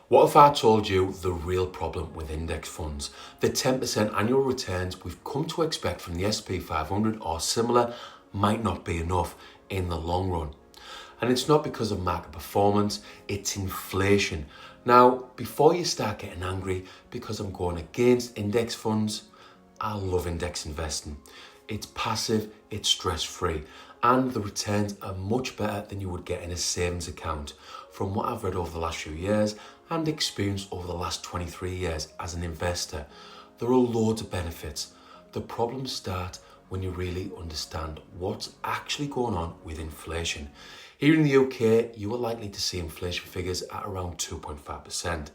What if I told you the real problem with index funds? The 10% annual returns we've come to expect from the S&P 500 or similar might not be enough in the long run. And it's not because of market performance, it's inflation. Now, before you start getting angry because I'm going against index funds, I love index investing. It's passive, it's stress-free, and the returns are much better than you would get in a savings account from what I've read over the last few years and experienced over the last 23 years as an investor. There are loads of benefits. The problems start when you really understand what's actually going on with inflation. Here in the UK, you are likely to see inflation figures at around 2.5%.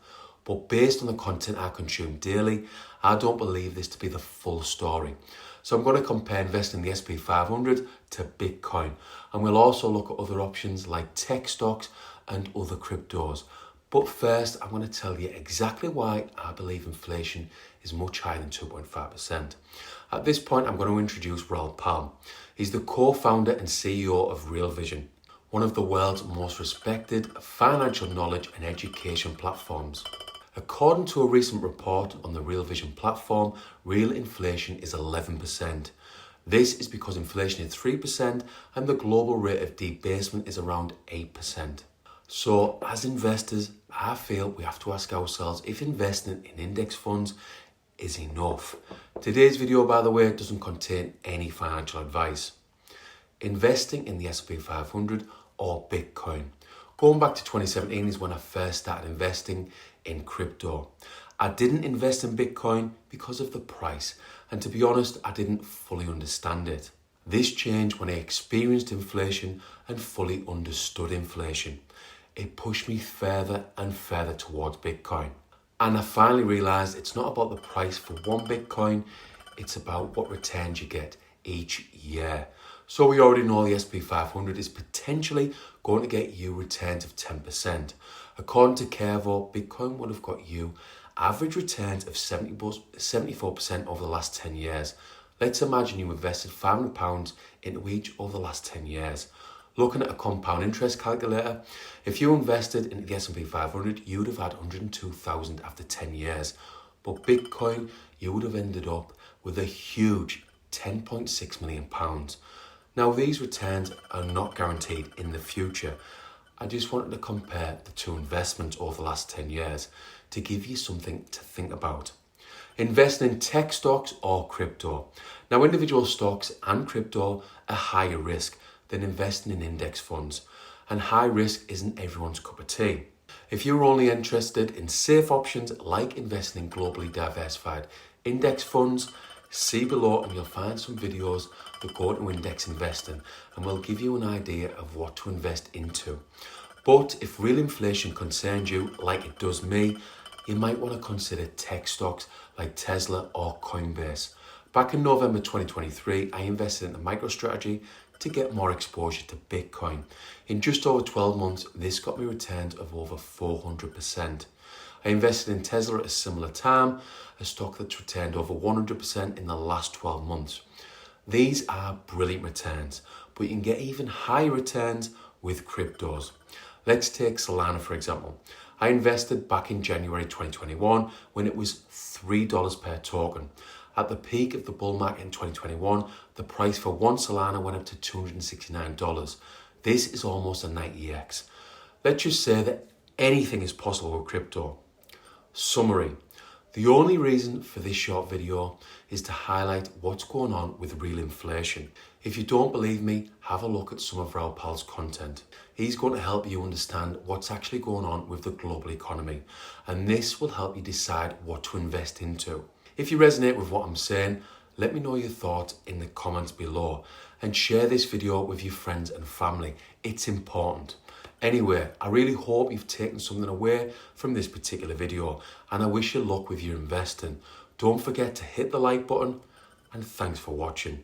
But based on the content I consume daily, I don't believe this to be the full story. So I'm going to compare investing in the S&P 500 to Bitcoin. And we'll also look at other options like tech stocks and other cryptos. But first, I'm going to tell you exactly why I believe inflation is much higher than 2.5%. At this point, I'm going to introduce Raoul Pal. He's the co-founder and CEO of Real Vision, one of the world's most respected financial knowledge and education platforms. According to a recent report on the Real Vision platform, real inflation is 11%. This is because inflation is 3% and the global rate of debasement is around 8%. So as investors, I feel we have to ask ourselves if investing in index funds is enough. Today's video, by the way, doesn't contain any financial advice. Investing in the S&P 500 or Bitcoin. Going back to 2017 is when I first started investing in crypto. I didn't invest in Bitcoin because of the price, and to be honest, I didn't fully understand it. This changed when I experienced inflation and fully understood inflation. It pushed me further and further towards Bitcoin. And I finally realized it's not about the price for one Bitcoin, it's about what returns you get each year. So we already know the S&P 500 is potentially going to get you returns of 10%. According to Kervo, Bitcoin would have got you average returns of 74% over the last 10 years. Let's imagine you invested £500 into each over the last 10 years. Looking at a compound interest calculator, if you invested in the S&P 500, you would have had 102,000 after 10 years. But Bitcoin, you would have ended up with a huge £10.6 million. Now, these returns are not guaranteed in the future. I just wanted to compare the two investments over the last 10 years to give you something to think about. Invest in tech stocks or crypto. Now, individual stocks and crypto are higher risk than investing in index funds, and high risk isn't everyone's cup of tea. If you're only interested in safe options like investing in globally diversified index funds, see below and you'll find some videos that go into index investing and will give you an idea of what to invest into. But if real inflation concerns you like it does me, you might want to consider tech stocks like Tesla or Coinbase. Back in November 2023, I invested in the MicroStrategy to get more exposure to Bitcoin. In just over 12 months, this got me returns of over 400%. I invested in Tesla at a similar time, a stock that's returned over 100% in the last 12 months. These are brilliant returns, but you can get even higher returns with cryptos. Let's take Solana for example. I invested back in January 2021 when it was $3 per token. At the peak of the bull market in 2021, the price for one Solana went up to $269. This is almost a 90x. Let's just say that anything is possible with crypto. Summary. The only reason for this short video is to highlight what's going on with real inflation. If you don't believe me, have a look at some of Raoul Pal's content. He's going to help you understand what's actually going on with the global economy, and this will help you decide what to invest into. If you resonate with what I'm saying, let me know your thoughts in the comments below and share this video with your friends and family. It's important. Anyway, I really hope you've taken something away from this particular video, and I wish you luck with your investing. Don't forget to hit the like button, and thanks for watching.